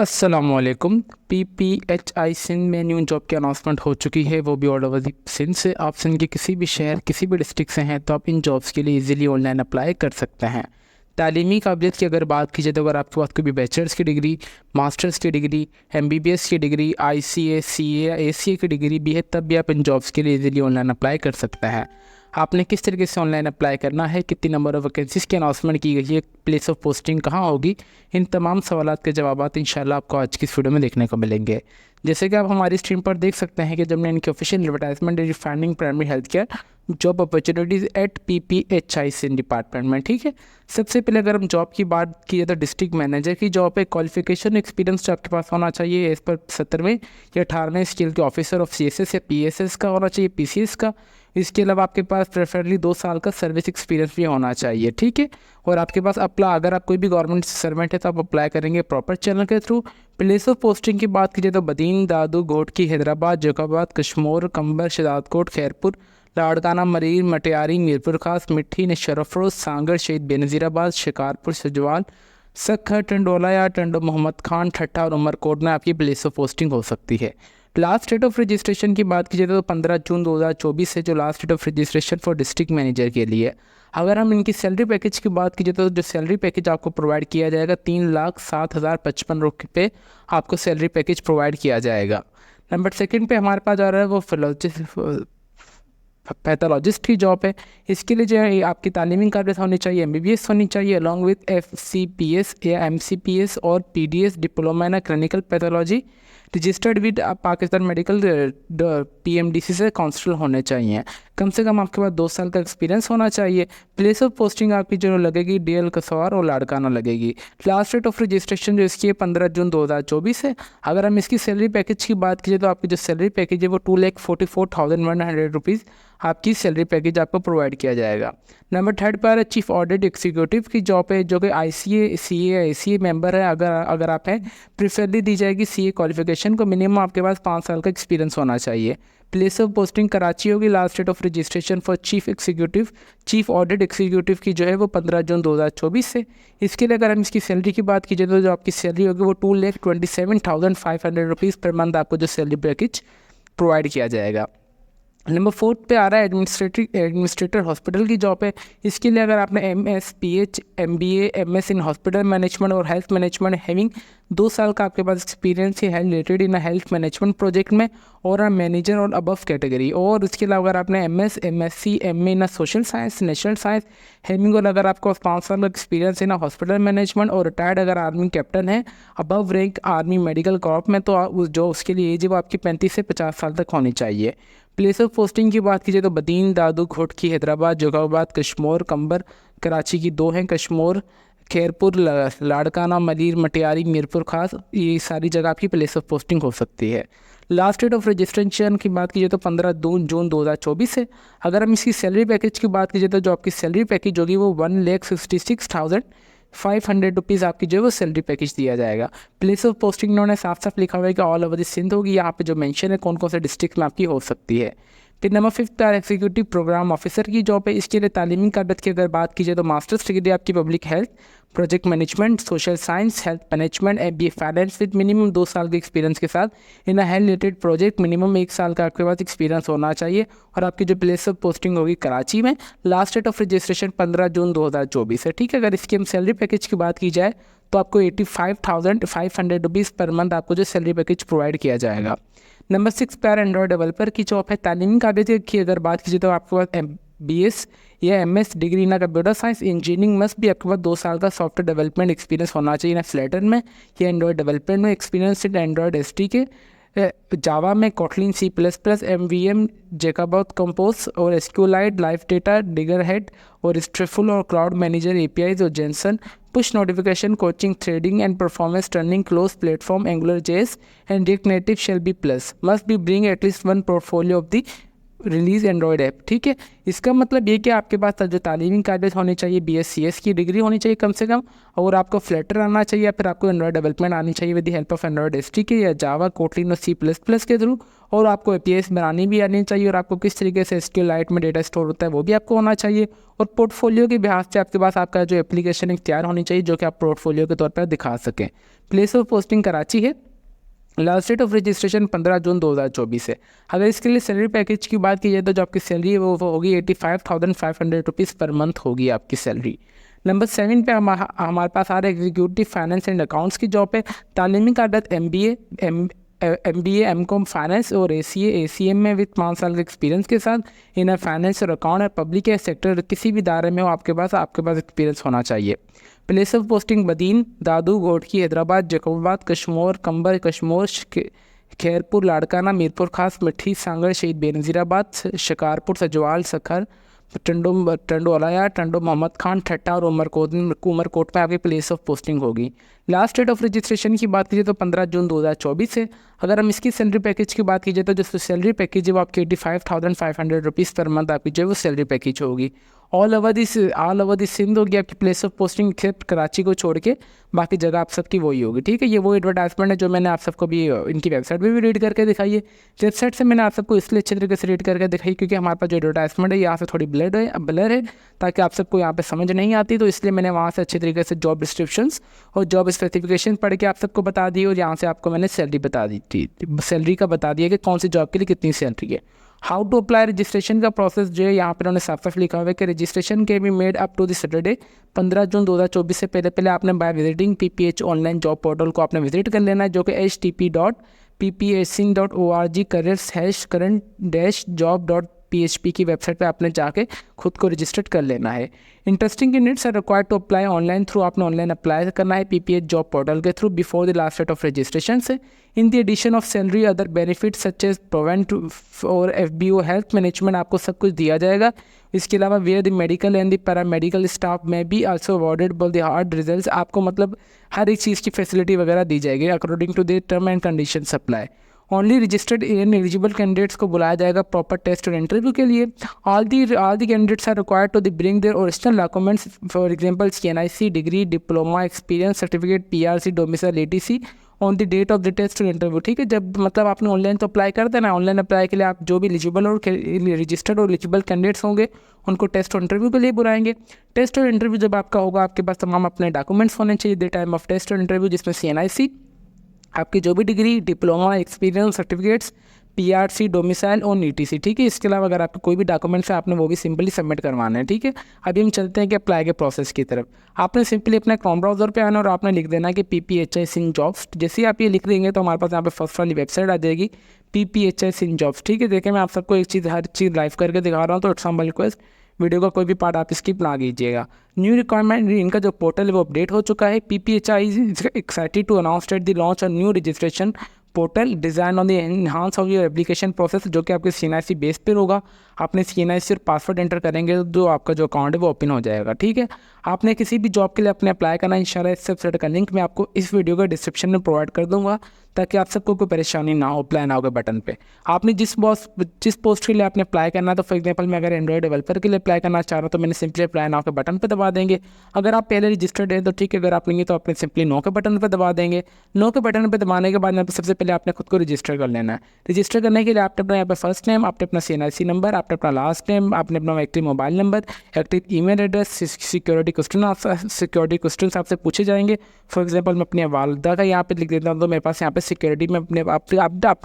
अस्सलामुअलैकुम। PPHI सिंध में new job की अनाउंसमेंट हो चुकी है, वो भी ऑल ओवर दी सिंध से। आप सिंध के किसी भी शहर किसी भी डिस्ट्रिक्ट से हैं तो आप इन जॉब्स के लिए इजीली ऑनलाइन अप्लाई कर सकते हैं। तालीमी काबिलियत की अगर बात की जाए तो अगर आपके पास कोई भी बैचलर्स की डिग्री, मास्टर्स की डिग्री, MBBS की डिग्री, ICA, CA, ACA की डिग्री भी है, तब भी आप इन जॉब्स के लिए इजीली ऑनलाइन अप्लाई कर सकते हैं। आपने किस तरीके से ऑनलाइन अप्लाई करना है, कितनी नंबर ऑफ़ वैकेंसीज़ की अनाउंसमेंट की गई है, प्लेस ऑफ पोस्टिंग कहाँ होगी, इन तमाम सवालात के जवाब इंशाल्लाह आपको आज की इस वीडियो में देखने को मिलेंगे। जैसे कि आप हमारी स्क्रीन पर देख सकते हैं कि जब मैंने इनकी official advertisement refining primary health care job opportunities at PPHI Sindh department में, ठीक है। सबसे पहले अगर हम जॉब की बात की जाए तो डिस्ट्रिक्ट मैनेजर की जॉब है। क्वालिफिकेशन एक्सपीरियंस जो आपके पास होना चाहिए एज़ पर 17वें या 18वें स्किल के ऑफिसर ऑफ CSS या PSS का होना चाहिए, PCS का। इसके अलावा आपके पास प्रेफरली 2 साल का सर्विस एक्सपीरियंस भी होना चाहिए, ठीक है। और आपके पास अगर आप कोई भी गवर्नमेंट सर्वेंट है तो आप अप्लाई करेंगे प्रॉपर चैनल के थ्रू। प्लेस ऑफ पोस्टिंग की बात की जाए तो बदीन, दादू, घोटकी, हैदराबाद, जैकोबाद, कश्मोर, कंबर, शहजादकोट, खैरपुर, लाड़काना, मरीर, मटियारी, मीरपुर खास, मिट्टी, नशरफरोज, सांगड़, शहीद बेनज़ीराबाद, शिकारपुर, सजवाल, सखर, टंडोला या टंडो, मोहम्मद खान, ठट्टा और उमरकोट में आपकी प्लेस ऑफ पोस्टिंग हो सकती है। लास्ट डेट ऑफ रजिस्ट्रेशन की बात की जाए तो 15 जून 2024 है जो last date of registration for district manager के लिए। अगर हम इनकी सैलरी पैकेज की बात की जाए तो जो सैलरी पैकेज आपको प्रोवाइड किया जाएगा 3,07,055 रुपये आपको सैलरी पैकेज प्रोवाइड किया जाएगा। नंबर सेकंड पे हमारे पास आ रहा है वो पैथोलॉजिस्ट की जॉब है। इसके लिए जो है आपकी तालीमी काबिलियत होनी चाहिए, MBBS होनी चाहिए अलॉन्ग विथ FCPS या MCPS और PDS diploma in clinical pathology, registered with Pakistan medical PMDC से काउंसिल होने चाहिए। कम से कम आपके पास 2 साल का एक्सपीरियंस होना चाहिए। प्लेस ऑफ पोस्टिंग आपकी जो लगेगी DL कसवार और लाड़काना लगेगी। लास्ट डेट ऑफ रजिस्ट्रेशन जो इसकी है 15 जून 2024 है। अगर हम इसकी सैलरी पैकेज की बात कीजिए तो आपकी जो सैलरी पैकेज है वो 2,44,100 रुपीज़ आपकी सैलरी पैकेज आपको प्रोवाइड किया जाएगा। नंबर थर्ड पर है चीफ ऑडिट एग्जीक्यूटिव की जॉब है जो कि ICA, CA, ACA मेंबर है। अगर आप हैं प्रेफरली दी जाएगी CA क्वालिफिकेशन को। मिनिमम आपके पास 5 साल का एक्सपीरियंस होना चाहिए। प्लेस ऑफ पोस्टिंग कराची होगी। Last date of registration for chief audit executive की जो है वो 15 जून 2024 से। इसके लिए अगर हम इसकी सैलरी की बात कीजिए तो जो आपकी सैलरी होगी वो 2,27,500 रुपीज़ पर मंथ आपको जो सैलरी पैकेज प्रोवाइड किया जाएगा। नंबर 4 पे आ रहा है एडमिनिस्ट्रेटर हॉस्पिटल की जॉब है। इसके लिए अगर आपने MS, PH, MBA, MS in hospital management और हेल्थ मैनेजमेंट हैविंग 2 साल का आपके पास एक्सपीरियंस है related in health management project में और मैनेजर और अबव कैटेगरी। और इसके अलावा अगर आपने MS, MSc, MA in social science, national science having और अगर आपको 5 साल का एक्सपीरियंस है ना हॉस्पिटल मैनेजमेंट और रिटायर्ड अगर आर्मी कैप्टन है above rank army medical corp में तो जो उसके लिए एज है वो आपकी 35 से 50 साल तक होनी चाहिए। प्लेस ऑफ पोस्टिंग की बात कीजिए तो बदीन, दादू, घोटकी, हैदराबाद, जैकोबाद, कश्मोर, कंबर, कराची की 2 हैं, कश्मोर, खैरपुर, लाड़काना, मलीर, मटियारी, मीरपुर खास, ये सारी जगह आपकी प्लेस ऑफ पोस्टिंग हो सकती है। लास्ट डेट ऑफ रजिस्ट्रेशन की बात कीजिए तो 15 जून 2024 है। अगर हम इसकी सैलरी पैकेज की बात कीजिए तो जो आपकी सैलरी पैकेज होगी वो 1,66,500 रुपीज़ आपकी जो है वो सैलरी पैकेज दिया जाएगा। प्लेस ऑफ पोस्टिंग उन्होंने साफ साफ लिखा हुआ है कि ऑल ओवर द सिंध होगी। यहाँ पे जो मेंशन है कौन कौन से डिस्ट्रिक्ट में आपकी हो सकती है। फिर नंबर 5 पर एग्जीक्यूटिव प्रोग्राम ऑफिसर की जॉब है। इसके लिए तालीमी काबिलियत की अगर बात कीजिए तो मास्टर्स डिग्री आपकी public health, project management, social science, health management, MBA finance with minimum 2 साल के एक्सपीरियंस के साथ in health related project minimum 1 साल का आपके पास एक्सपीरियंस होना चाहिए। और आपकी जो प्लेस ऑफ पोस्टिंग होगी कराची में। Last date of registration 15 June 2024 है, ठीक है। अगर इसकी हम सैलरी पैकेज की बात की जाए तो आपको 85,500 रुपीज़ पर मंथ आपको जो सैलरी पैकेज प्रोवाइड किया जाएगा। नंबर 6 पर एंड्रॉयड डेवलपर की जॉब है। तालीमी काबिलियत की अगर बात कीजिए तो आपके पास MBS या MS डिग्री ना कंप्यूटर साइंस इंजीनियरिंग मस्ट भी आपके पास 2 साल का सॉफ्टवेयर डेवलपमेंट एक्सपीरियंस होना चाहिए ना फ्लटर में या एंड्रॉयड डेवलपमेंट में एक्सपीरियंस एंड्रॉयड SDK, जावा में, कोटलिन, C++, MVM, जैकोबाद कंपोज और SQLite, life data, digger head और स्ट्रेफुल और क्लाउड मैनेजर APIs और JSON, push notification, coaching, threading and performance turning, close platform, Angular JS एंड React Native shall be plus. Must be bring at least one portfolio of the release Android app. ठीक है, इसका मतलब ये कि आपके पास जो तालीमी काबिलियत होनी चाहिए BScs की डिग्री होनी चाहिए कम से कम, और आपको फ्लटर आना चाहिए या फिर आपको एंड्रॉयड डेवलपमेंट आनी चाहिए with the help of Android S, ठीक है, या जावा, कोटलिन और C++ के थ्रू, और आपको APIs बनानी भी आनी चाहिए, और आपको किस तरीके से SQLite में डेटा स्टोर होता है वो भी आपको होना चाहिए, और पोर्टफोलियो के लिहाज से आपके पास आपका जो एप्लीकेशन एक तैयार होनी चाहिए जो कि आप पोर्टफोलियो के तौर पर दिखा सकें। प्लेस ऑफ पोस्टिंग कराची है। Last date of registration 15 June 2024 है। अगर इसके लिए सैलरी पैकेज की बात की जाए तो जो आपकी सैलरी है वो होगी 85,500 रुपीज़ पर मंथ होगी आपकी सैलरी। नंबर 7 पे हमारे पास आ रहा है एग्जीक्यूटिव फाइनेंस एंड अकाउंट्स की जॉब है। तालीमी काबिलियत MBA MCOM फाइनेंस और ACM में विद 5 साल के एक्सपीरियंस के साथ इन फाइनेंस और अकाउंट और पब्लिक सेक्टर किसी भी इदारे में हो आपके पास एक्सपीरियंस होना चाहिए। प्लेस ऑफ पोस्टिंग बदीन, दादू, गोडकी, हैदराबाद, जैकोबाबाद, कश्मोर, कंबर, कश्मोर, खैरपुर, लाड़काना, मीरपुर खास, मिठी, सांगड़, शहीद बेनज़ीराबाद, शिकारपुर, सजवाल, सखर, टंडो अलाया, टंडो मोहम्मद खान, ठट्टा और उमरकोट पे आपकी प्लेस ऑफ पोस्टिंग होगी। लास्ट डेट ऑफ रजिस्ट्रेशन की बात कीजिए तो 15 जून 2024 है। अगर हम इसकी सैलरी पैकेज की बात कीजिए तो जो सैलरी पैकेज है वो आपकी 85,500 रुपीज़ पर मंथ आपकी जो वो सैलरी पैकेज होगी। ऑल ओवर दिस सिंध होगी आपकी place of posting except Karachi को छोड़ के, बाकी जगह आप सबकी वही होगी। ठीक है, ये वो एडवर्टाइजमेंट है जो मैंने आप सबको भी इनकी वेबसाइट पे भी रीड करके दिखाई है। वेबसाइट से मैंने आप सबको इसलिए अच्छे तरीके से रीड करके दिखाई क्योंकि हमारे पास जो एडवर्टाइजमेंट है यहाँ से थोड़ी ब्लर है ताकि आप सबको यहाँ पे समझ नहीं आती, तो इसलिए मैंने वहाँ से अच्छे तरीके से जॉब डिस्क्रिप्शंस और जॉब स्पेसिफिकेशन पढ़ के आप सबको बता दी, और यहाँ से आपको मैंने सैलरी बता दी थी, सैलरी का बता दिया कि कौन सी जॉब के लिए कितनी सैलरी है। हाउ टू अप्लाई रजिस्ट्रेशन का प्रोसेस जो है यहाँ पर उन्होंने साफ साफ लिखा हुआ है कि रजिस्ट्रेशन के be made up to the Saturday 15 June 2024 से पहले आपने by visiting PPH online job portal को आपने विजिट कर लेना है जो कि http://ppsing.org/current-job.php की वेबसाइट पे आपने जाके खुद को रजिस्टर्ड कर लेना है। Interesting candidates are required to apply online through, आपने ऑनलाइन अप्लाई करना है PPH जॉब पोर्टल के through before the last date of registration से। In the addition of salary other benefits such as provident और FBO health management आपको सब कुछ दिया जाएगा। इसके अलावा where the medical and the paramedical staff में भी also awarded by the hard results, आपको मतलब हर एक चीज़ की फैसिलिटी वगैरह दी जाएगी according to the term and condition apply. Only registered and eligible candidates को बुलाया जाएगा प्रॉपर टेस्ट और इंटरव्यू के लिए। All the candidates are required to bring their original documents, for example CNIC degree, diploma, experience certificate, PRC, domicile, ATC on the date of the test और interview. ठीक है, जब मतलब आपने ऑनलाइन तो अप्लाई कर देना, ऑनलाइन अप्लाई के लिए आप जो भी एलिजिबल और रजिस्टर्ड और एलिजिबल कैंडिडेट्स होंगे उनको टेस्ट और इंटरव्यू के लिए बुलाएंगे। टेस्ट और इंटरव्यू जब आपका होगा आपके पास तमाम अपने डॉक्यूमेंट्स होने चाहिए द टाइम ऑफ टेस्ट और इंटरव्यू, जिसमें CNIC, आपकी जो भी degree, diploma, experience certificates, PRC, domicile और ETC। ठीक है, इसके अलावा अगर आपके कोई भी डॉक्यूमेंट्स है आपने वो भी सिंपली सबमिट करवाना है। ठीक है, अभी हम चलते हैं कि अप्लाई के प्रोसेस की तरफ। आपने सिंपली अपने क्रोम ब्राउज़र पे आना और आपने लिख देना है कि PPHI सिंध जॉब्स। जैसे ही आप ये लिख देंगे तो हमारे पास यहाँ पे फर्स्ट वाली वेबसाइट आ जाएगी PPHI सिंध जॉब्स। ठीक है, देखिए मैं आप सबको एक चीज़ हर चीज़ लाइव करके दिखा रहा हूँ, तो इट्स हम्बल रिक्वेस्ट वीडियो का कोई भी पार्ट आप स्किप ना कीजिएगा। न्यू रिक्वायरमेंट, इनका जो पोर्टल है वो अपडेट हो चुका है। PPHI is excited to announce at the launch of new registration portal design on the enhance of your application process, जो कि आपके CNIC बेस पर होगा। आपने CNIC और पासवर्ड एंटर करेंगे तो आपका जो अकाउंट है वो ओपन हो जाएगा। ठीक है, आपने किसी भी जॉब के लिए अपने अप्लाई करना, इंशाल्लाह इस वेबसाइट का लिंक मैं आपको इस वीडियो के डिस्क्रिप्शन में प्रोवाइड कर दूंगा ताकि आप सबको कोई परेशानी ना हो अप्लाई नाउ के बटन पे। आपने जिस पोस्ट के लिए आपने अप्लाई करना है, तो फॉर एग्जांपल मैं अगर एंड्रॉइड डेवलपर के लिए अप्लाई करना चाह रहा हूँ तो मैंने सिंपली अप्लाई नाउ के बटन पे दबा देंगे। अगर आप पहले रजिस्टर्ड है तो ठीक है, अगर आप नहीं है तो आपने सिंपली नो के बटन पर दबा देंगे। नो के बटन पर दबाने के बाद सबसे पहले आपने खुद को रजिस्टर कर लेना है। रजिस्टर करने के लिए आपने अपना यहाँ पर फर्स्ट नेम, आपने अपना CNIC नंबर, आपने अपना लास्ट नेम, आपने अपना active mobile number, active email address, security question आपसे पूछे जाएंगे। फॉर एग्जांपल मैं अपनी वालदा का यहाँ पे लिख देता हूँ, तो मेरे पास यहाँ पे सिक्योरिटी में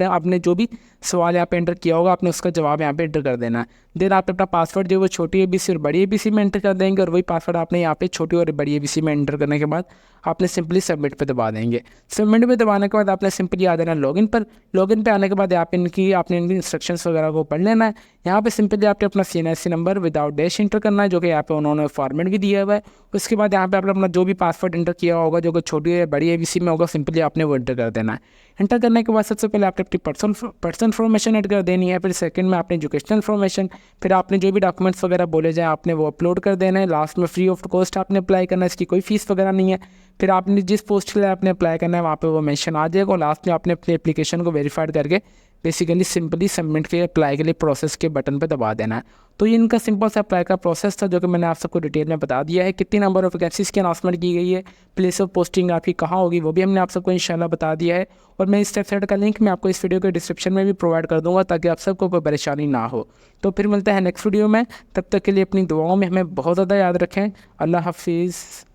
आपने जो भी सवाल यहाँ पे एंटर किया होगा आपने उसका जवाब यहाँ पे एंटर कर देना है। देन आप अपना पासवर्ड जो वो छोटी ABC और बड़ी ABC में एंटर कर देंगे, और वही पासवर्ड आपने यहाँ पे छोटी और बड़ी ABC में एंटर करने के बाद आपने सिंपली सबमिट पे दबा देंगे। सबमिट पे दबाने के बाद आपने सिंपली आ जाना लॉगिन पर। लॉगिन पे आने के बाद आपने इनकी इंस्ट्रक्शंस वगैरह को पढ़ लेना है। यहाँ पे सिंपली आपने अपना CNIC number without dash inter करना है, जो कि यहाँ पे उन्होंने फॉर्मेट भी दिया हुआ है। उसके बाद यहाँ पे आपने अपना जो भी पासवर्ड इंटर किया होगा जो कि छोटी या बड़ी ABC में होगा, सिंपली आपने वो इंटर कर देना है। इंटर करने के बाद सबसे पहले आपने अपनी पर्सनल इन्फॉर्मेशन ऐड कर देनी है, फिर सेकंड में आपने एजुकेशनल इन्फॉर्मेशन, फिर आपने जो भी डॉक्यूमेंट्स वगैरह बोले जाए आपने वो अपलोड कर देना है। लास्ट में फ्री ऑफ कॉस्ट आपने अप्लाई करना है, इसकी कोई फीस वगैरह नहीं है। फिर आपने जिस पोस्ट के लिए आपने अप्लाई करना है वहाँ पे वो मेंशन आ जाएगा, और लास्ट में आपने अपनी एप्लीकेशन को वेरीफाइड करके बेसिकली सिंपली सबमिट के अप्लाई के लिए प्रोसेस के बटन पे दबा देना है। तो ये इनका सिंपल सा अप्लाई का प्रोसेस था, जो कि मैंने आप सबको डिटेल में बता दिया है। कितनी नंबर ऑफ वैकेंसीज़ की अनाउंसमेंट की गई है, प्लेस ऑफ पोस्टिंग आपकी कहाँ होगी, वो भी हमने आप सबको इंशाल्लाह बता दिया है। और मैं इस वेबसाइट का लिंक मैं आपको इस वीडियो के डिस्क्रिप्शन में भी प्रोवाइड कर दूँगा, ताकि आप सबको कोई परेशानी ना हो। तो फिर मिलते हैं नेक्स्ट वीडियो में, तब तक के लिए अपनी दुआओं में हमें बहुत ज़्यादा याद रखें। अल्लाह हाफिज़।